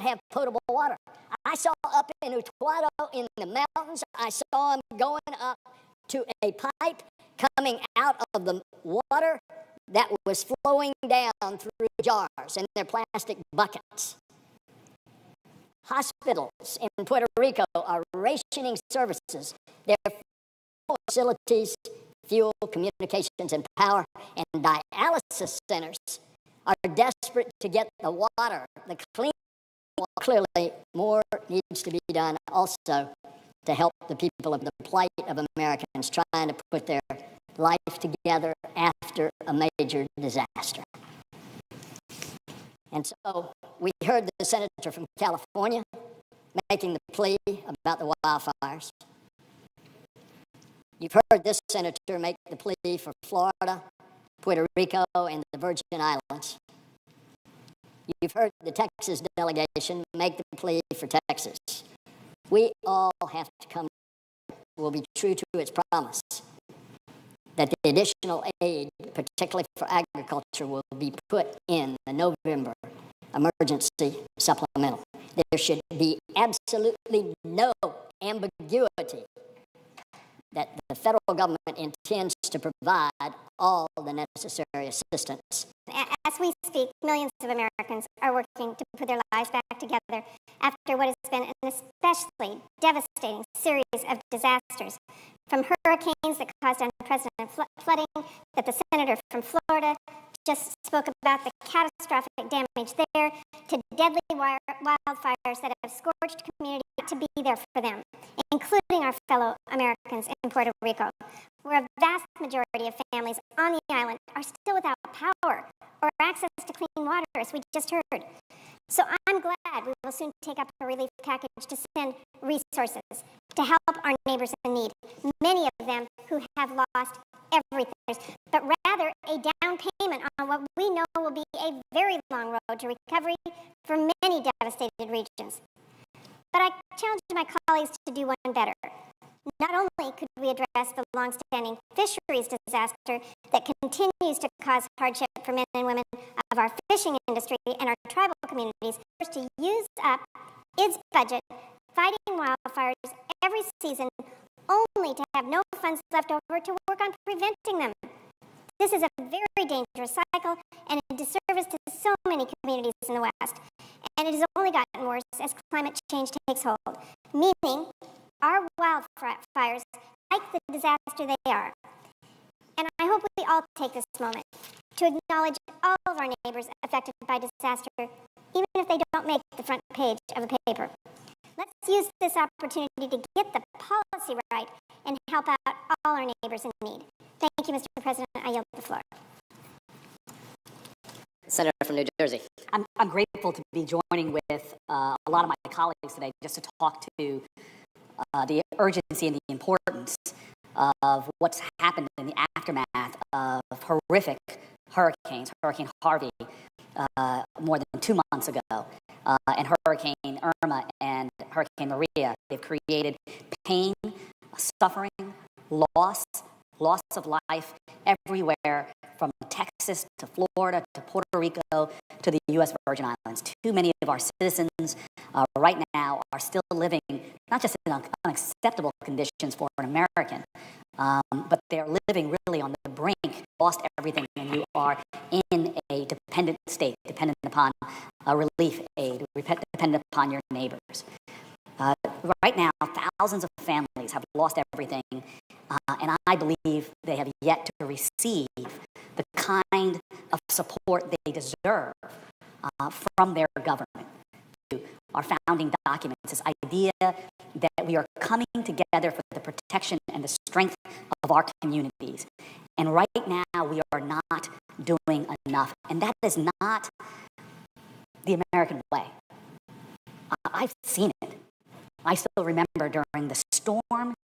have potable water. I saw up in Utuado in the mountains, I saw them going up to a pipe coming out of the water that was flowing down through jars in their plastic buckets. Hospitals in Puerto Rico are rationing services. Their facilities, fuel, communications, and power, and dialysis centers are desperate to get the water, the clean water. Clearly, more needs to be done also to help the people of the plight of Americans trying to put their life together after a major disaster. And so we heard the senator from California making the plea about the wildfires. You've heard this senator make the plea for Florida, Puerto Rico, and the Virgin Islands. You've heard the Texas delegation make the plea for Texas. We all have to come together. Will be true to its promise that the additional aid, particularly for agriculture, will be put in the November emergency supplemental. There should be absolutely no ambiguity that the federal government intends to provide all the necessary assistance. As we speak, millions of Americans are working to put their lives back together after what has been an especially devastating series of disasters, from hurricanes that caused unprecedented flooding that the senator from Florida just spoke about, the catastrophic damage there, to deadly wildfires that have scorched communities to be there for them, including our fellow Americans in Puerto Rico, where a vast majority of families on the island are still without power or access to clean water, as we just heard. So I'm glad we will soon take up a relief package to send resources to help our neighbors in need, many of them who have lost everything, but rather a down payment on what we know will be a very long road to recovery for many devastated regions. But I challenge my colleagues to do one better. Not only could we address the long-standing fisheries disaster that continues to cause hardship for men and women of our fishing industry and our tribal communities, to use up its budget fighting wildfires every season only to have no funds left over to work on preventing them. This is a very dangerous cycle and a disservice to so many communities in the West. And it has only gotten worse as climate change takes hold, meaning our wildfires, like the disaster they are. And I hope we all take this moment to acknowledge all of our neighbors affected by disaster, even if they don't make the front page of a paper. Let's use this opportunity to get the policy right and help out all our neighbors in need. Thank you, Mr. President. I yield the floor. Senator from New Jersey. I'm grateful to be joining with a lot of my colleagues today just to talk to the urgency and the importance of what's happened in the aftermath of horrific hurricanes, Hurricane Harvey more than 2 months ago, and Hurricane Irma and Hurricane Maria. They've created pain, suffering, loss of life everywhere, from Texas to Florida to Puerto Rico to the U.S. Virgin Islands. Too many of our citizens right now are still living not just in unacceptable conditions for an American, but they're living really on the brink, lost everything, and you are in a dependent state, dependent upon relief aid, dependent upon your neighbors. Right now, thousands of families have lost everything, and I believe they have yet to receive the kind of support they deserve from their government. Our founding documents, this idea that we are coming together for the protection and the strength of our communities. And right now, we are not doing enough. And that is not the American way. I've seen it. I still remember during the storm